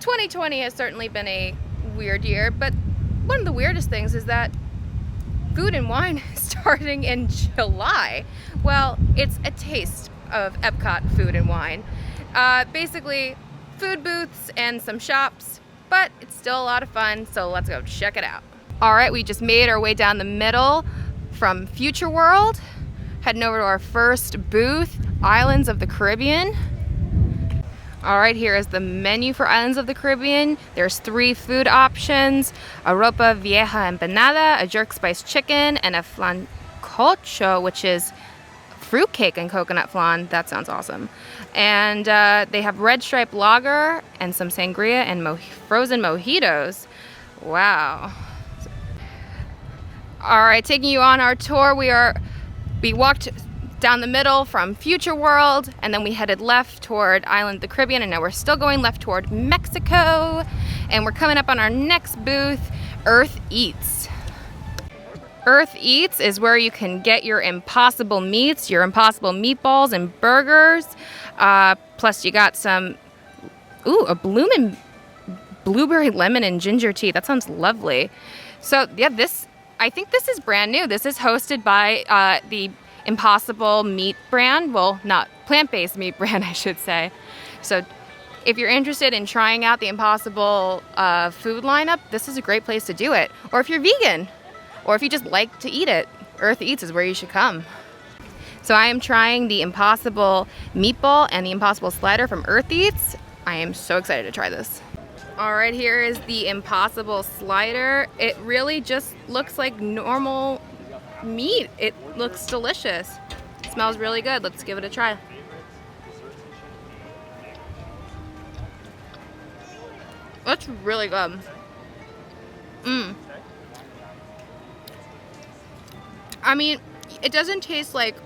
2020 has certainly been a weird year, but one of the weirdest things is that Food and Wine is starting in July. Well, it's a taste of Epcot Food and Wine. Basically, food booths and some shops, but it's still a lot of fun, so let's go check it out. All right, we just made our way down the middle from Future World, heading over to our first booth, Islands of the Caribbean. All right, here is the menu for Islands of the Caribbean. There's 3 food options: a ropa vieja empanada, a jerk spice chicken, and a flancocho, which is fruitcake and coconut flan. That sounds awesome. And they have red stripe lager and some sangria and frozen mojitos. Wow. All right, taking you on our tour, we walked down the middle from Future World, and then we headed left toward Island of the Caribbean, and now we're still going left toward Mexico, and we're coming up on our next booth, Earth Eats. Earth Eats is where you can get your impossible meats, your impossible meatballs and burgers, plus you got some, a bloomin' blueberry lemon and ginger tea. That sounds lovely. So yeah, I think this is brand new. This is hosted by the Impossible Meat brand. Well, not plant-based meat brand, I should say. So if you're interested in trying out the Impossible food lineup, this is a great place to do it. Or if you're vegan, or if you just like to eat it, Earth Eats is where you should come. So I am trying the Impossible meatball and the Impossible slider from Earth Eats. I am so excited to try this. All right, here is the Impossible slider. It really just looks like normal meat. It looks delicious. It smells really good. Let's give it a try. That's really good. I mean, it doesn't taste like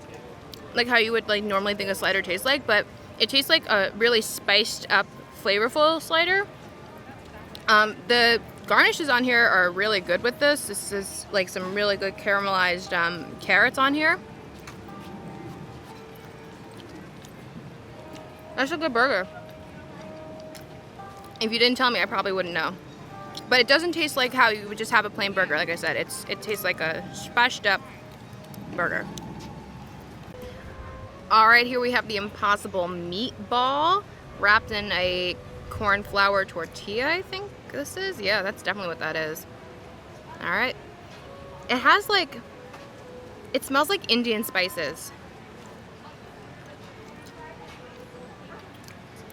how you would normally think a slider tastes like, but it tastes like a really spiced up, flavorful slider. The garnishes on here are really good with this. This is like some really good caramelized carrots on here. That's a good burger. If you didn't tell me, I probably wouldn't know. But it doesn't taste like how you would just have a plain burger. Like I said, it tastes like a spiced up burger. All right, here we have the Impossible meatball wrapped in a corn flour tortilla, I think this is. Yeah, that's definitely what that is. All right. It has it smells like Indian spices.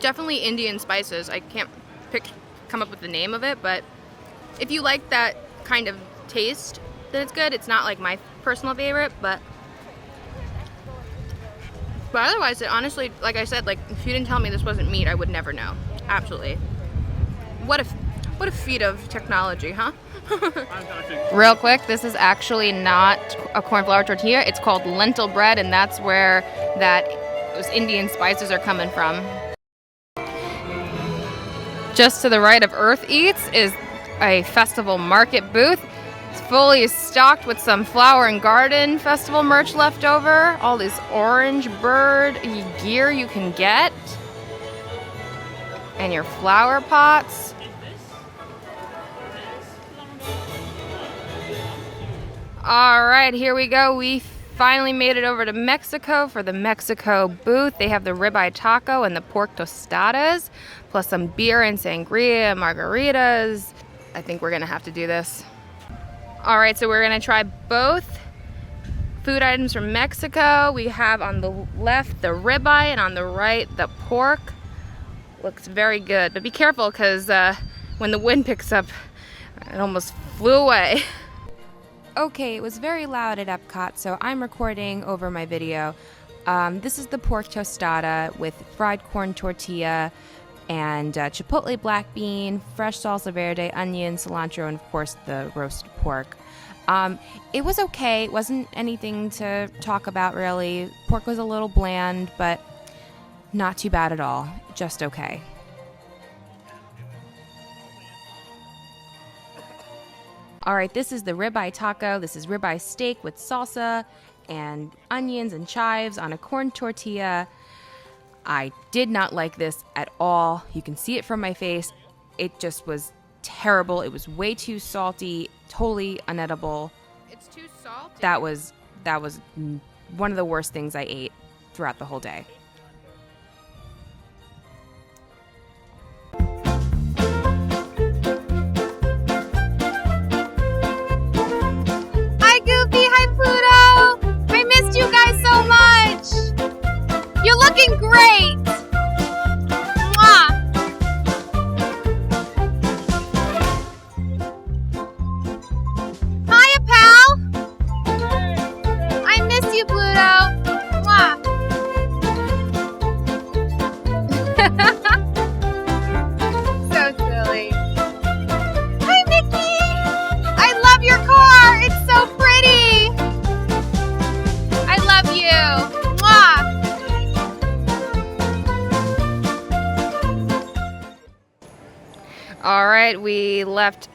Definitely Indian spices. I can't come up with the name of it, but if you like that kind of taste, then it's good. It's not like my personal favorite, but otherwise, it honestly, like I said, if you didn't tell me this wasn't meat, I would never know. Absolutely. What a feat of technology, huh? Real quick, this is actually not a corn flour tortilla. It's called lentil bread, and that's where those Indian spices are coming from. Just to the right of Earth Eats is a festival market booth. It's fully stocked with some flower and garden festival merch left over. All this orange bird gear you can get. And your flower pots. All right, here we go. We finally made it over to Mexico for the Mexico booth. They have the ribeye taco and the pork tostadas, plus some beer and sangria, margaritas. I think we're gonna have to do this. All right, so we're gonna try both food items from Mexico. We have on the left the ribeye and on the right the pork. Looks very good, but be careful because when the wind picks up, it almost flew away. Okay, it was very loud at Epcot, so I'm recording over my video. This is the pork tostada with fried corn tortilla and chipotle black bean, fresh salsa verde, onion, cilantro, and of course the roasted pork. It was okay. It wasn't anything to talk about really. Pork was a little bland, but not too bad at all. Just okay. All right, this is the ribeye taco. This is ribeye steak with salsa and onions and chives on a corn tortilla. I did not like this at all. You can see it from my face. it just was terrible. It was way too salty, totally unedible. It's too salty. That was one of the worst things I ate throughout the whole day. Hi Goofy, hi Pluto! I missed you guys so much! You're looking great! Mwah! Hiya, pal! I miss you, Pluto! Mwah! So silly. Hi, Mickey! I love your car! It's so pretty! I love you! Mwah! All right, we left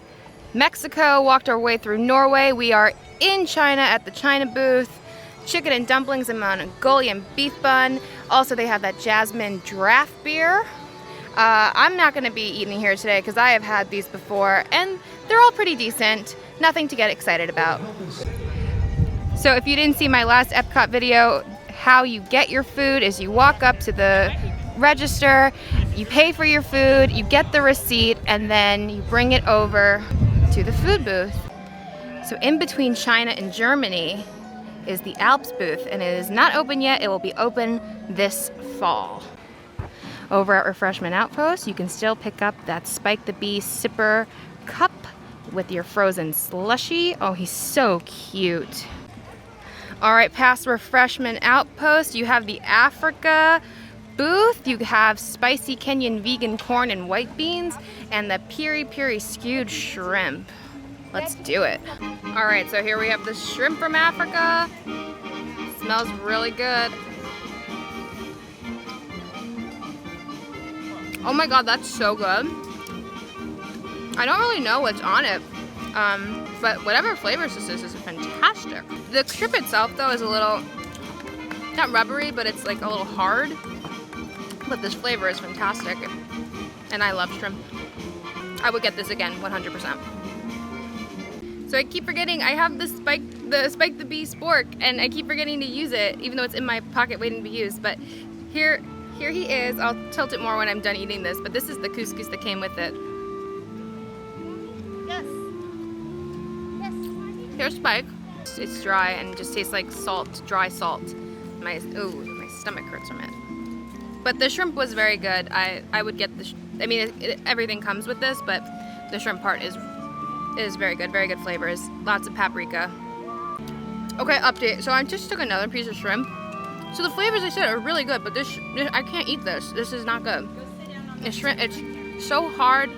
Mexico, walked our way through Norway. We are in China at the China booth. Chicken and dumplings and Mongolian beef bun. Also, they have that jasmine draft beer. I'm not going to be eating here today because I have had these before and they're all pretty decent. Nothing to get excited about. So if you didn't see my last Epcot video, how you get your food is you walk up to the register, you pay for your food, you get the receipt, and then you bring it over to the food booth. So in between China and Germany is the Alps booth, and it is not open yet. It will be open this fall. Over at Refreshment Outpost, you can still pick up that Spike the Bee sipper cup with your frozen slushie. Oh, he's so cute. All right, past Refreshment Outpost, you have the Africa booth. You have spicy Kenyan vegan corn and white beans and the piri piri skewed shrimp. Let's do it. All right, so here we have the shrimp from Africa. Smells really good. Oh my God, that's so good. I don't really know what's on it, but whatever flavors this is fantastic. The shrimp itself though is a little, not rubbery, but it's like a little hard. But this flavor is fantastic, and I love shrimp. I would get this again, 100%. So I keep forgetting I have the Spike the Bee spork, and I keep forgetting to use it, even though it's in my pocket waiting to be used. But here he is. I'll tilt it more when I'm done eating this. But this is the couscous that came with it. Yes. Yes. Here's Spike. It's dry and just tastes like salt, dry salt. My stomach hurts from it. But the shrimp was very good. I would get everything comes with this, but the shrimp part is very good flavors. Lots of paprika. Okay, update. So I just took another piece of shrimp. So the flavors I said are really good, but this I can't eat this. This is not good. The shrimp, it's so hard.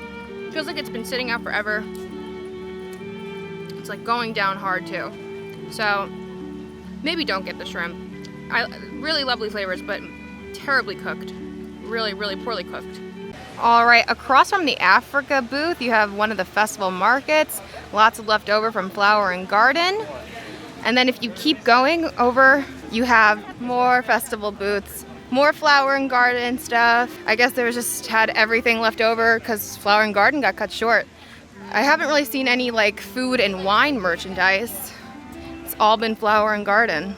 Feels like it's been sitting out forever. It's like going down hard too. So maybe don't get the shrimp. Really lovely flavors, but terribly cooked. Really, really poorly cooked. All right, across from the Africa booth, you have one of the festival markets. Lots of leftover from Flower and Garden. And then if you keep going over, you have more festival booths, more Flower and Garden stuff. I guess they just had everything left over because Flower and Garden got cut short. I haven't really seen any like food and wine merchandise. It's all been Flower and Garden.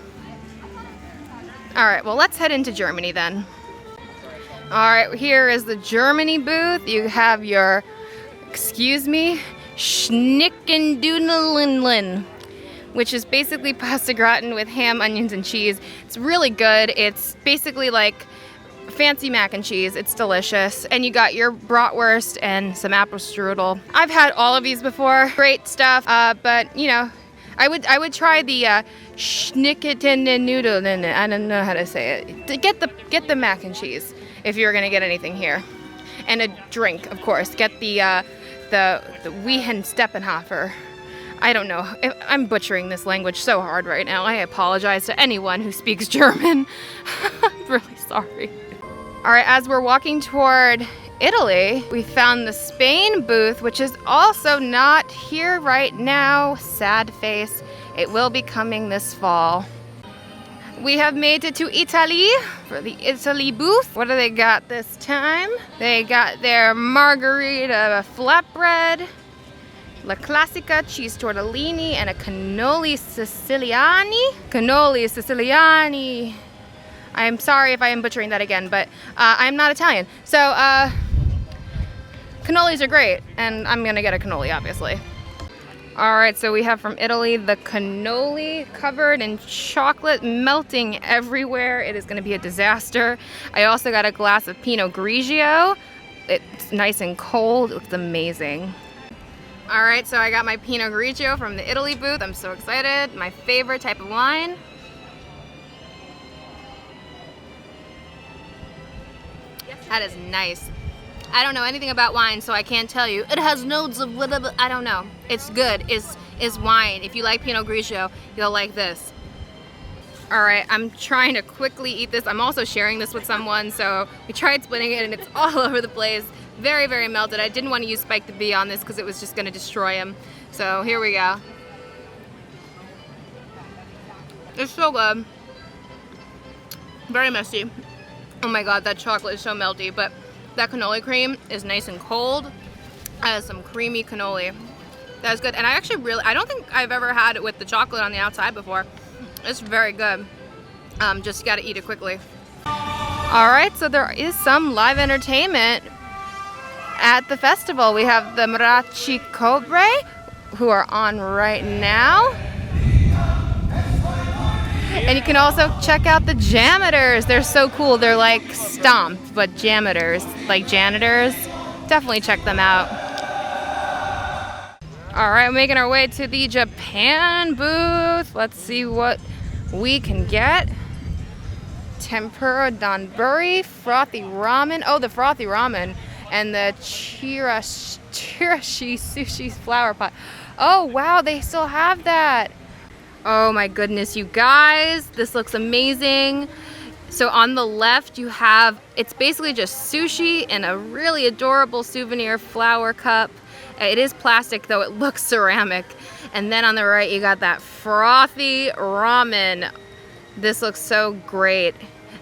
All right, well, let's head into Germany then. All right, here is the Germany booth. You have your, excuse me, Schnickendudeln, which is basically pasta gratin with ham, onions, and cheese. It's really good. It's basically like fancy mac and cheese. It's delicious. And you got your bratwurst and some apple strudel. I've had all of these before. Great stuff, but you know, I would try the Schnickendudeln. I don't know how to say it. To get the mac and cheese if you're gonna get anything here, and a drink, of course. Get the Wiehensteppenhofer. I don't know. I'm butchering this language so hard right now. I apologize to anyone who speaks German. I'm really sorry. All right, as we're walking toward Italy, we found the Spain booth, which is also not here right now. Sad face. It will be coming this fall. We have made it to Italy for the Italy booth. What do they got this time? They got their margarita flatbread, La Classica cheese tortellini, and a cannoli siciliani. Cannoli siciliani. I'm sorry if I am butchering that again, but I'm not Italian. So cannolis are great, and I'm gonna get a cannoli, obviously. All right, so we have from Italy the cannoli covered in chocolate melting everywhere. It is gonna be a disaster. I also got a glass of Pinot Grigio. It's nice and cold, it looks amazing. All right, so I got my Pinot Grigio from the Italy booth. I'm so excited, my favorite type of wine. That is nice. I don't know anything about wine, so I can't tell you. It has notes of whatever, I don't know. It's good, it's wine. If you like Pinot Grigio, you'll like this. All right, I'm trying to quickly eat this. I'm also sharing this with someone, so we tried splitting it and it's all over the place. Very, very melted. I didn't want to use Spike the Bee on this because it was just gonna destroy him. So here we go. It's so good. Very messy. Oh my God, that chocolate is so melty, but that cannoli cream is nice and cold. It has some creamy cannoli. That's good. And I actually I don't think I've ever had it with the chocolate on the outside before. It's very good. Just gotta eat it quickly. All right, so there is some live entertainment at the festival. We have the Mariachi Cobre, who are on right now. And you can also check out the Jameters. They're so cool. They're like stomped, but Jameters, like janitors. Definitely check them out. All right, making our way to the Japan booth. Let's see what we can get. Tempura donburi, frothy ramen. Oh, the frothy ramen. And the chirashi sushi flower pot. Oh, wow, they still have that. Oh my goodness, you guys, this looks amazing. So on the left you have, it's basically just sushi in a really adorable souvenir flower cup. It is plastic though, it looks ceramic. And then on the right you got that frothy ramen. This looks so great.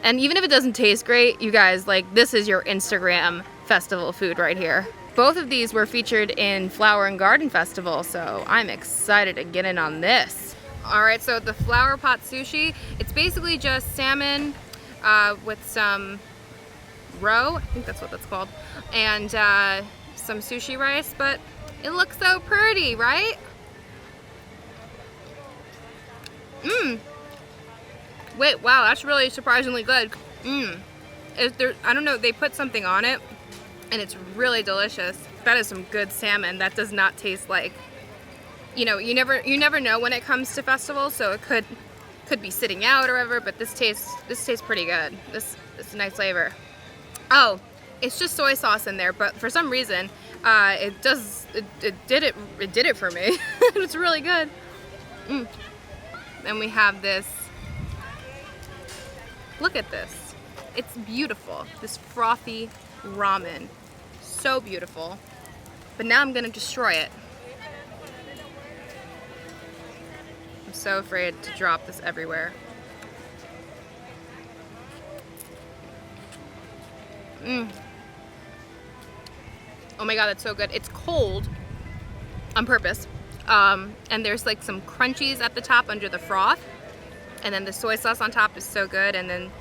And even if it doesn't taste great, you guys, like, this is your Instagram festival food right here. Both of these were featured in Flower and Garden Festival, so I'm excited to get in on this. All right, so the flower pot sushi, it's basically just salmon with some roe, I think that's what that's called, and some sushi rice, but it looks so pretty, right? Wait, wow, that's really surprisingly good. I don't know, they put something on it, and it's really delicious. That is some good salmon. That does not taste like, you know, you never know when it comes to festivals, so it could be sitting out or whatever, but this tastes pretty good. This is a nice flavor. Oh, it's just soy sauce in there, but for some reason it did it for me. It's really good. Then we have this. Look at this. It's beautiful. This frothy ramen. So beautiful. But now I'm gonna destroy it. I'm so afraid to drop this everywhere. Oh my God, that's so good. It's cold on purpose. And there's like some crunchies at the top under the froth. And then the soy sauce on top is so good. And then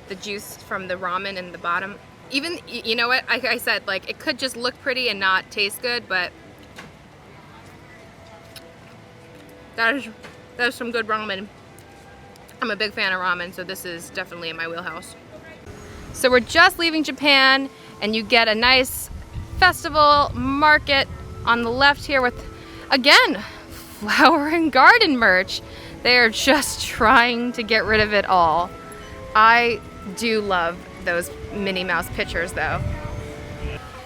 the juice from the ramen in the bottom. Even, you know what, like I said, like, it could just look pretty and not taste good, but that is some good ramen. I'm a big fan of ramen, so this is definitely in my wheelhouse. So we're just leaving Japan, and you get a nice festival market on the left here with, again, flower and garden merch. They are just trying to get rid of it all. I do love those Minnie Mouse pictures though.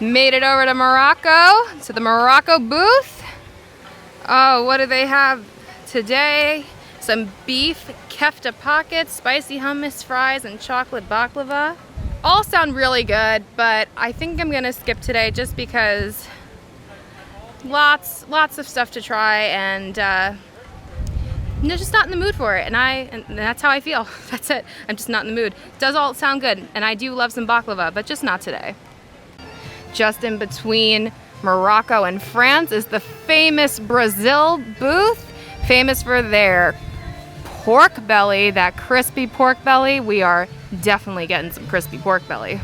Made it over to Morocco, to the Morocco booth. Oh, what do they have today? Some beef kefta pockets, spicy hummus fries, and chocolate baklava. All sound really good, but I think I'm gonna skip today just because lots of stuff to try, and I'm just not in the mood for it, and that's how I feel. That's it. I'm just not in the mood. It does all sound good, and I do love some baklava, but just not today. Just in between Morocco and France is the famous Brazil booth, famous for their pork belly, that crispy pork belly. We are definitely getting some crispy pork belly.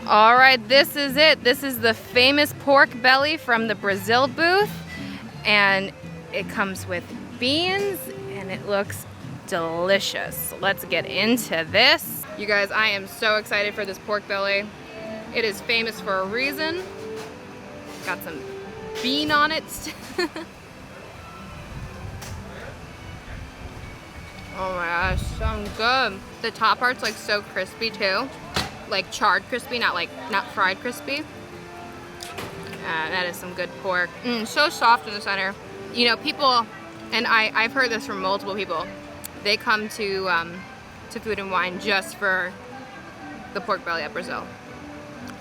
All right, this is it. This is the famous pork belly from the Brazil booth, and it comes with beans, and it looks delicious. Let's get into this. You guys, I am so excited for this pork belly. It is famous for a reason. Got some bean on it. Oh my gosh, so good. The top part's like so crispy too. Like charred crispy, not fried crispy. That is some good pork. So soft in the center. You know, people, and I've heard this from multiple people, they come to Food and Wine just for the pork belly at Brazil.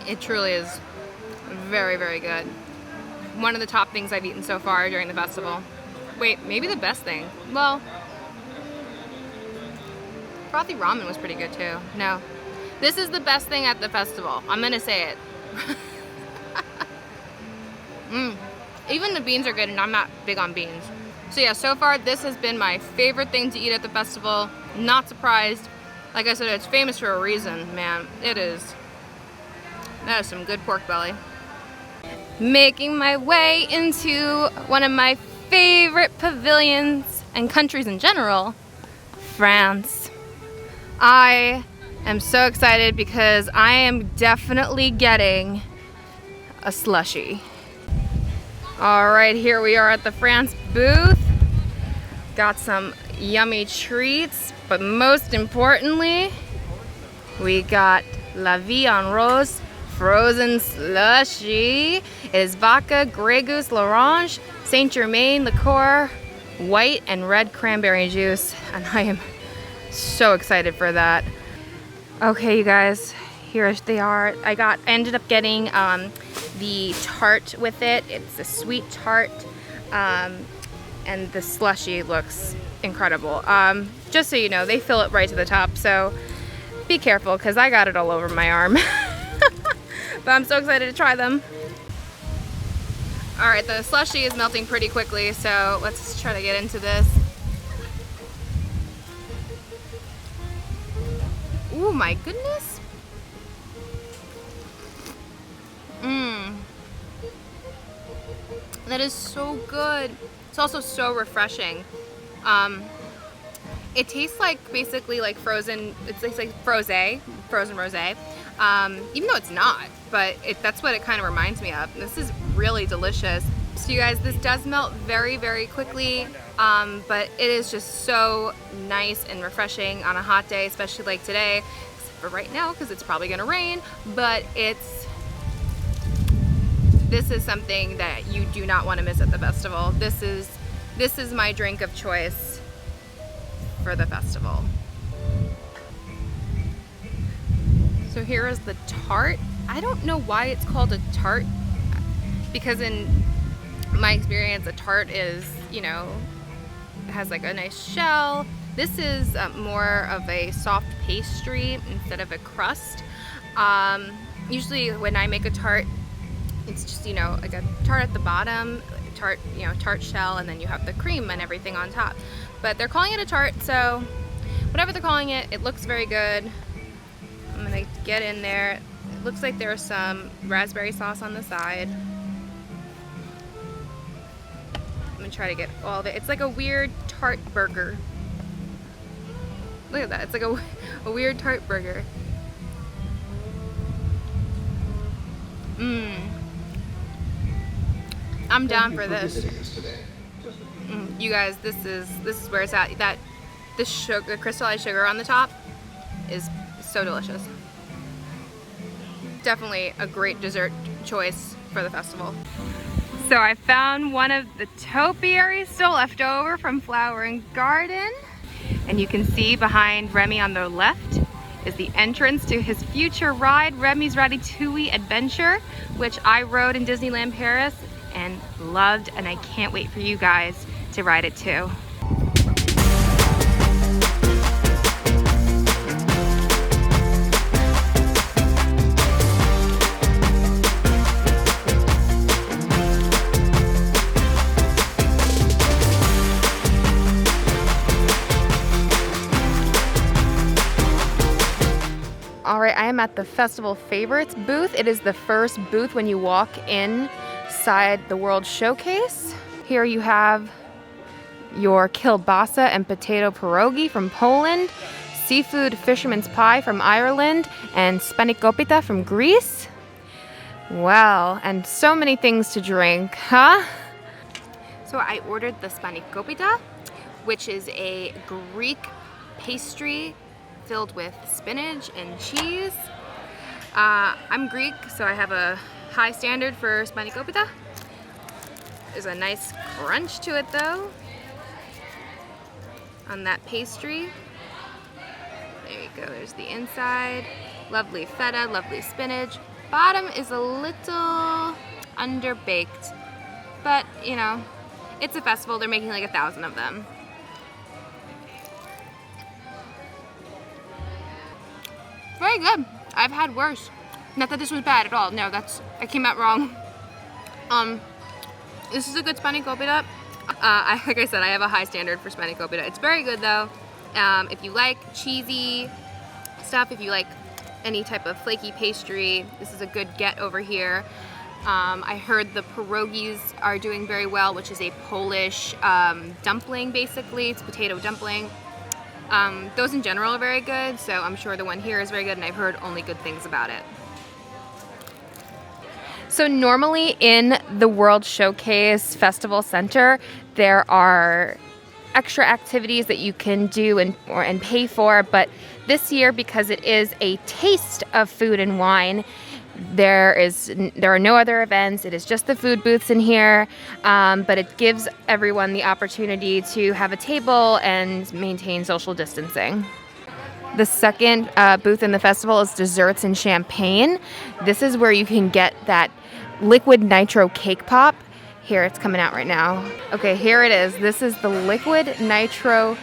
It truly is very, very good. One of the top things I've eaten so far during the festival. Wait, maybe the best thing. Well, frothy ramen was pretty good too. No, this is the best thing at the festival. I'm gonna say it. Even the beans are good, and I'm not big on beans. So yeah, so far this has been my favorite thing to eat at the festival. Not surprised. Like I said, it's famous for a reason, man. It is. That is some good pork belly. Making my way into one of my favorite pavilions and countries in general, France. I am so excited because I am definitely getting a slushie. All right, here we are at the France booth. Got some yummy treats, but most importantly, we got La Vie en Rose frozen slushie. It is vodka, Grey Goose, l'orange, Saint Germain liqueur, white and red cranberry juice, and I am so excited for that. Okay, you guys, here they are. I ended up getting the tart with it. It's a sweet tart, and the slushie looks incredible. Just so you know, they fill it right to the top, so be careful because I got it all over my arm. But I'm so excited to try them. All right, the slushie is melting pretty quickly, so let's try to get into this. Oh my goodness. That is so good. It's also so refreshing. It tastes like basically like frozen, it's like frozen rosé. Even though it's not, but that's what it kind of reminds me of. This is really delicious. So you guys, this does melt very, very quickly, but it is just so nice and refreshing on a hot day, especially like today, except for right now because it's probably gonna rain, but this is something that you do not want to miss at the festival. This is my drink of choice for the festival. So here is the tart. I don't know why it's called a tart, because in my experience a tart is, you know, it has like a nice shell. This is more of a soft pastry instead of a crust. Usually when I make a tart, it's just, you know, like a tart at the bottom, tart, you know, tart shell, and then you have the cream and everything on top. But they're calling it a tart, so whatever they're calling it, it looks very good. I'm gonna get in there. It looks like there's some raspberry sauce on the side. I'm gonna try to get all of it. It's like a weird tart burger. Look at that, it's like a weird tart burger. I'm down for this. You guys, this is where it's at. The sugar, crystallized sugar on the top is so delicious. Definitely a great dessert choice for the festival. So I found one of the topiaries still left over from Flower and Garden. And you can see behind Remy on the left is the entrance to his future ride, Remy's Ratatouille Adventure, which I rode in Disneyland Paris and loved, and I can't wait for you guys to ride it too. All right, I am at the Festival Favorites booth. It is the first booth when you walk inside the World Showcase. Here you have your kielbasa and potato pierogi from Poland, seafood fisherman's pie from Ireland, and spanakopita from Greece. Wow, and so many things to drink, huh? So I ordered the spanakopita, which is a Greek pastry filled with spinach and cheese. I'm Greek, so I have a high standard for spanakopita. There's a nice crunch to it though, on that pastry. There you go, there's the inside. Lovely feta, lovely spinach. Bottom is a little underbaked, but you know, it's a festival, they're making like 1,000 of them. Very good. I've had worse. Not that this was bad at all. No, I came out wrong. This is a good spanakopita. Like I said, I have a high standard for spanakopita. It's very good though. If you like cheesy stuff, if you like any type of flaky pastry, this is a good get over here. I heard the pierogis are doing very well, which is a Polish dumpling basically. It's potato dumpling. Those in general are very good, so I'm sure the one here is very good, and I've heard only good things about it. So normally in the World Showcase Festival Center, there are extra activities that you can do and pay for, but this year, because it is a taste of food and wine, there are no other events. It is just the food booths in here, but it gives everyone the opportunity to have a table and maintain social distancing. The second booth in the festival is desserts and champagne. This is where you can get that liquid nitro cake pop. Here, it's coming out right now. Okay, here it is. This is the liquid nitro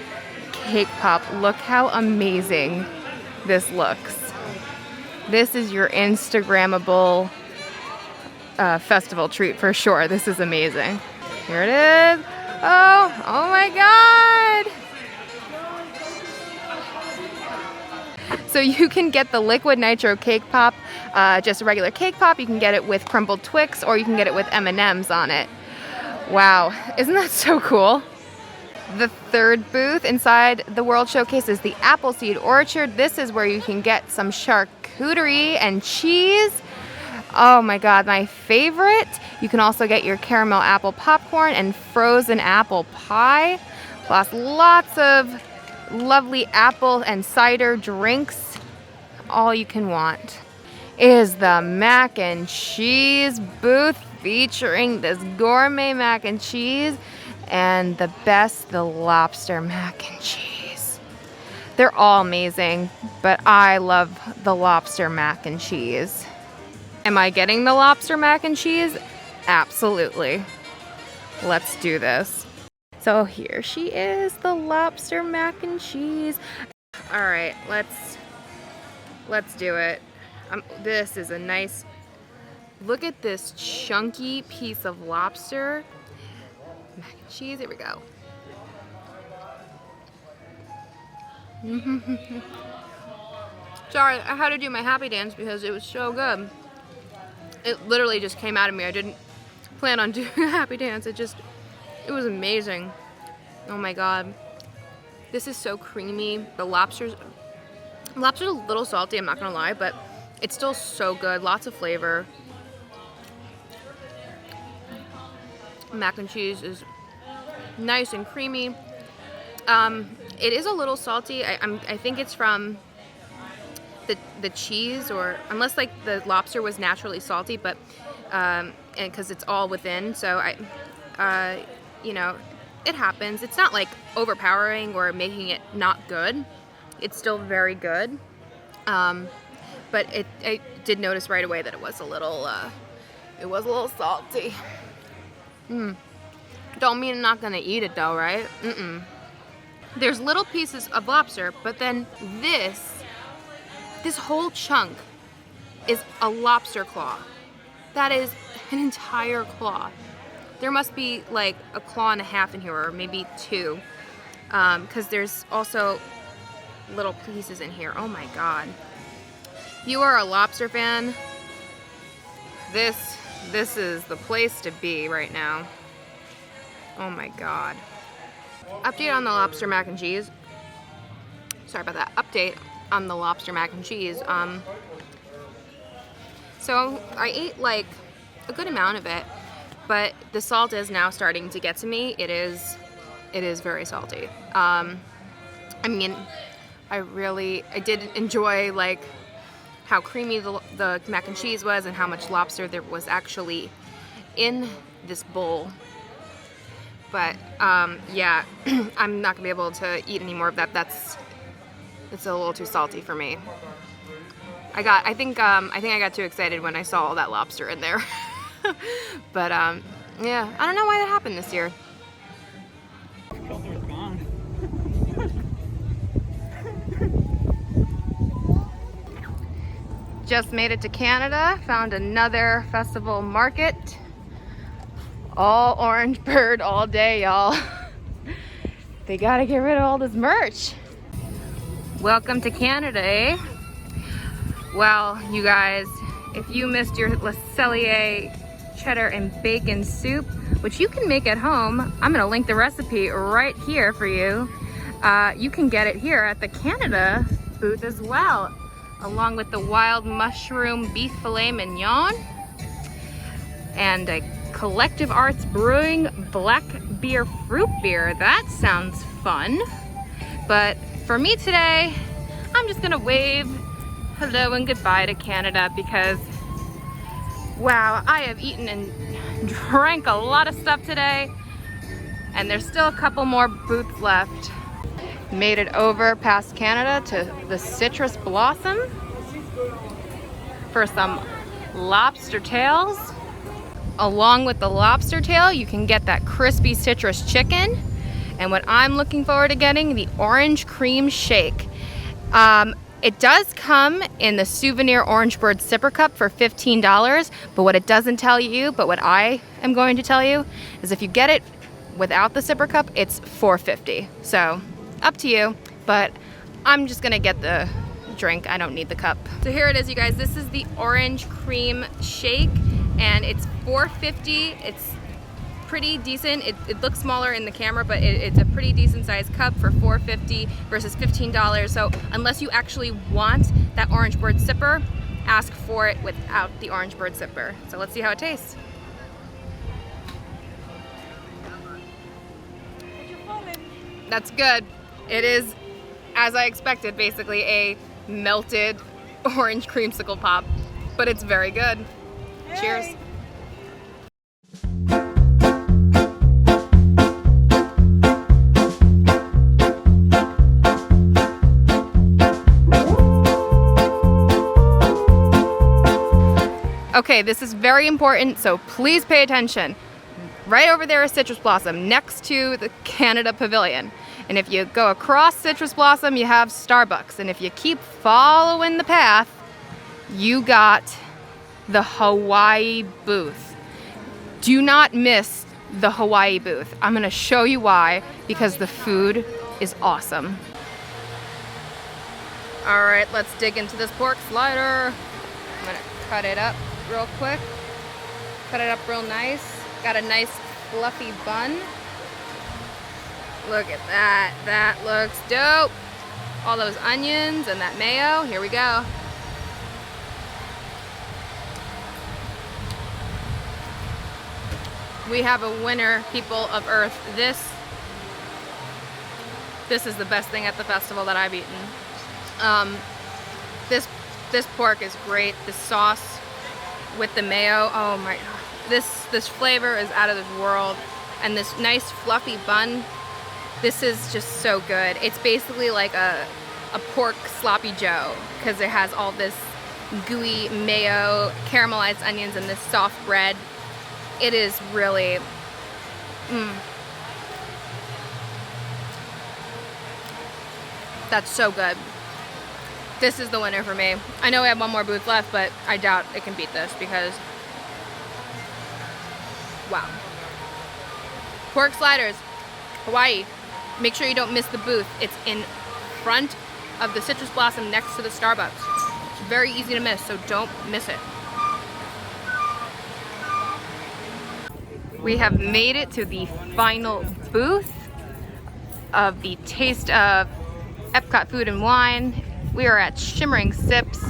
cake pop. Look how amazing this looks. This is your Instagrammable festival treat for sure. This is amazing. Here it is. Oh my God. So you can get the liquid nitro cake pop, just a regular cake pop. You can get it with crumbled Twix, or you can get it with M&Ms on it. Wow, isn't that so cool? The third booth inside the World Showcase is the Appleseed Orchard. This is where you can get some charcuterie and cheese. Oh my God, my favorite. You can also get your caramel apple popcorn and frozen apple pie, plus lots of lovely apple and cider drinks. All you can want. Is the mac and cheese booth featuring this gourmet mac and cheese and the lobster mac and cheese. They're all amazing, but I love the lobster mac and cheese. Am I getting the lobster mac and cheese? Absolutely. Let's do this. So here she is, the lobster mac and cheese. All right, let's do it. This is a nice, look at this chunky piece of lobster. Mac and cheese, here we go. Sorry, I had to do my happy dance because it was so good. It literally just came out of me. I didn't plan on doing a happy dance. It was amazing. Oh my God. This is so creamy. The lobster's a little salty, I'm not gonna lie, but it's still so good. Lots of flavor. Mac and cheese is nice and creamy. It is a little salty. I think it's from the cheese, or unless like the lobster was naturally salty, but and because it's all within, so you know, it happens. It's not like overpowering or making it not good. It's still very good. But I did notice right away that it was a little salty. Don't mean I'm not gonna eat it though, right? There's little pieces of lobster, but then this whole chunk is a lobster claw. That is an entire claw. There must be like a claw and a half in here, or maybe two, because there's also little pieces in here. Oh my God. If you are a lobster fan, this is the place to be right now. Oh my God. Update on the lobster mac and cheese. Sorry about that. Update on the lobster mac and cheese. So I ate like a good amount of it, but the salt is now starting to get to me. It is very salty. I mean, I did enjoy like how creamy the mac and cheese was and how much lobster there was actually in this bowl. But yeah, I'm not gonna be able to eat any more of that. It's a little too salty for me. I think I got too excited when I saw all that lobster in there. But yeah, I don't know why that happened this year. Filter's gone. Just made it to Canada, found another festival market. All orange bird all day, y'all. They gotta get rid of all this merch. Welcome to Canada, eh? Well, you guys, if you missed your Le Cellier cheddar and bacon soup, which you can make at home, I'm gonna link the recipe right here for you. You can get it here at the Canada booth as well, along with the wild mushroom beef filet mignon and a Collective Arts Brewing black beer fruit beer. That sounds fun. But for me today, I'm just gonna wave hello and goodbye to Canada because, wow, I have eaten and drank a lot of stuff today, and there's still a couple more booths left. Made it over past Canada to the Citrus Blossom for some lobster tails. Along with the lobster tail, you can get that crispy citrus chicken. And what I'm looking forward to getting, the orange cream shake. It does come in the souvenir Orange Bird sipper cup for $15, but what it doesn't tell you, but what I am going to tell you, is if you get it without the sipper cup, it's $4.50. So, up to you, but I'm just gonna get the drink. I don't need the cup. So here it is, you guys. This is the orange cream shake, and it's $4.50. It's pretty decent. It looks smaller in the camera, but it's a pretty decent sized cup for $4.50 versus $15. So unless you actually want that Orange Bird sipper, ask for it without the Orange Bird sipper. So let's see how it tastes. That's good. It is, as I expected, basically a melted orange creamsicle pop, but it's very good. Hey. Cheers. Okay, this is very important, so please pay attention. Right over there is Citrus Blossom, next to the Canada Pavilion. And if you go across Citrus Blossom, you have Starbucks. And if you keep following the path, you got the Hawaii booth. Do not miss the Hawaii booth. I'm gonna show you why, because the food is awesome. All right, let's dig into this pork slider. I'm gonna cut it up real quick. Cut it up real nice. Got a nice fluffy bun. Look at that. That looks dope. All those onions and that mayo. Here we go. We have a winner, people of Earth. This is the best thing at the festival that I've eaten. This pork is great. The sauce with the mayo, oh my, this flavor is out of this world. And this nice fluffy bun, this is just so good. It's basically like a pork sloppy joe, because it has all this gooey mayo, caramelized onions, and this soft bread. It is really, that's so good. This is the winner for me. I know we have one more booth left, but I doubt it can beat this because, wow. Pork sliders, Hawaii. Make sure you don't miss the booth. It's in front of the Citrus Blossom next to the Starbucks. very easy to miss, so don't miss it. We have made it to the final booth of the Taste of Epcot Food and Wine. We are at Shimmering Sips.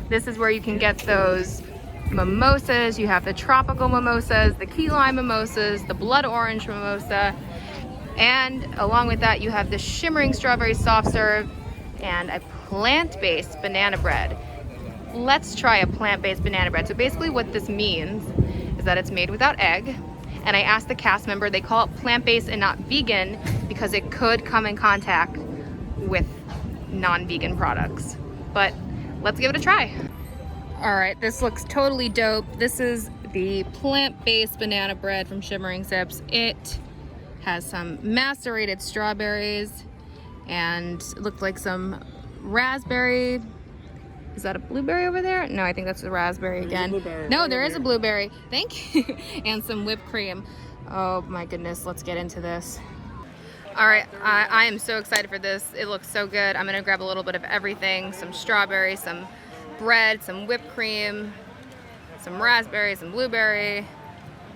This is where you can get those mimosas. You have the tropical mimosas, the key lime mimosas, the blood orange mimosa, and along with that you have the shimmering strawberry soft serve and a plant-based banana bread. Let's try a plant-based banana bread. So basically what this means is that it's made without egg, and I asked the cast member, they call it plant-based and not vegan because it could come in contact with non-vegan products. But let's give it a try. All right, this looks totally dope. This is the plant-based banana bread from Shimmering Sips. It has some macerated strawberries and it looked like some raspberry. Is that a blueberry over there? No, I think that's a raspberry again. No, there is a blueberry. Thank you. And some whipped cream. Oh my goodness, let's get into this. All right, I am so excited for this. It looks so good. I'm gonna grab a little bit of everything, some strawberries, some bread, some whipped cream, some raspberry, some blueberry.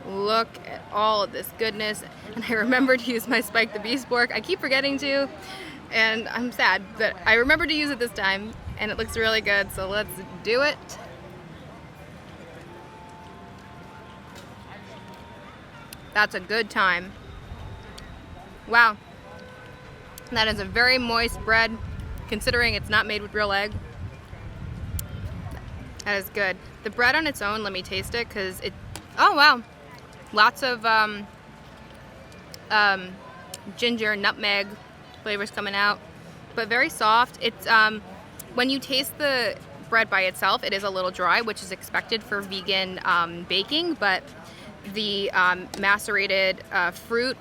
Look at all of this goodness. And I remembered to use my Spike the Beast fork. I keep forgetting to, and I'm sad, but I remembered to use it this time, and it looks really good, so let's do it. That's a good time. Wow. That is a very moist bread, considering it's not made with real egg. That is good. The bread on its own, let me taste it, because it, oh wow. Lots of ginger, nutmeg flavors coming out, but very soft. It's when you taste the bread by itself, it is a little dry, which is expected for vegan baking, but the macerated fruit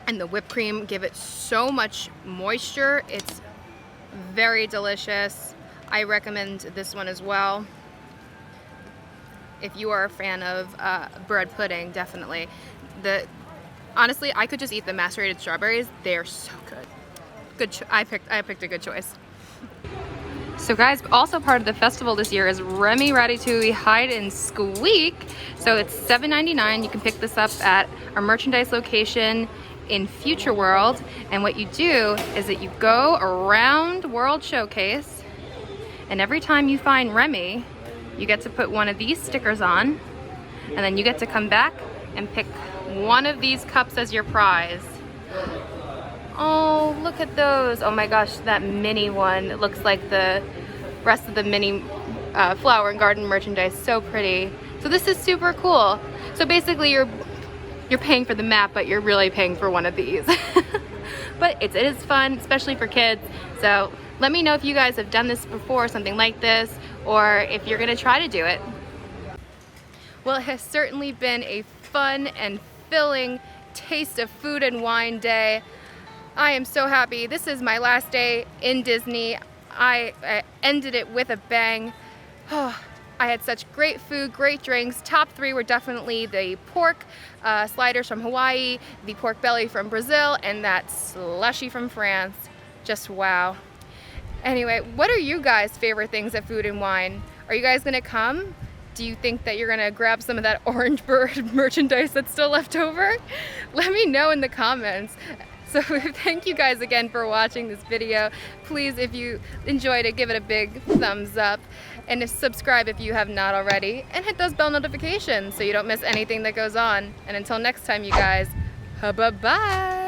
and the whipped cream give it so much moisture. It's very delicious. I recommend this one as well. If you are a fan of bread pudding, definitely. Honestly, I could just eat the macerated strawberries. They are so good. I picked a good choice. So guys, also part of the festival this year is Remy Ratatouille Hide and Squeak. So it's $7.99. You can pick this up at our merchandise location in Future World. And what you do is that you go around World Showcase, and every time you find Remy, you get to put one of these stickers on, and then you get to come back and pick one of these cups as your prize. Oh, look at those. Oh my gosh, that mini one. It looks like the rest of the mini flower and garden merchandise. So pretty. So this is super cool. So basically you're paying for the map, but you're really paying for one of these. But it is fun, especially for kids. So let me know if you guys have done this before, something like this, or if you're gonna try to do it. Well, it has certainly been a fun and filling Taste of Food and Wine day. I am so happy. This is my last day in Disney. I ended it with a bang. Oh, I had such great food, great drinks. Top three were definitely the pork sliders from Hawaii, the pork belly from Brazil, and that slushy from France. Just wow. Anyway, what are you guys' favorite things at Food and Wine? Are you guys gonna come? Do you think that you're gonna grab some of that orange bird merchandise that's still left over? Let me know in the comments. So thank you guys again for watching this video. Please, if you enjoyed it, give it a big thumbs up, and subscribe if you have not already, and hit those bell notifications so you don't miss anything that goes on. And until next time, you guys, bye-bye.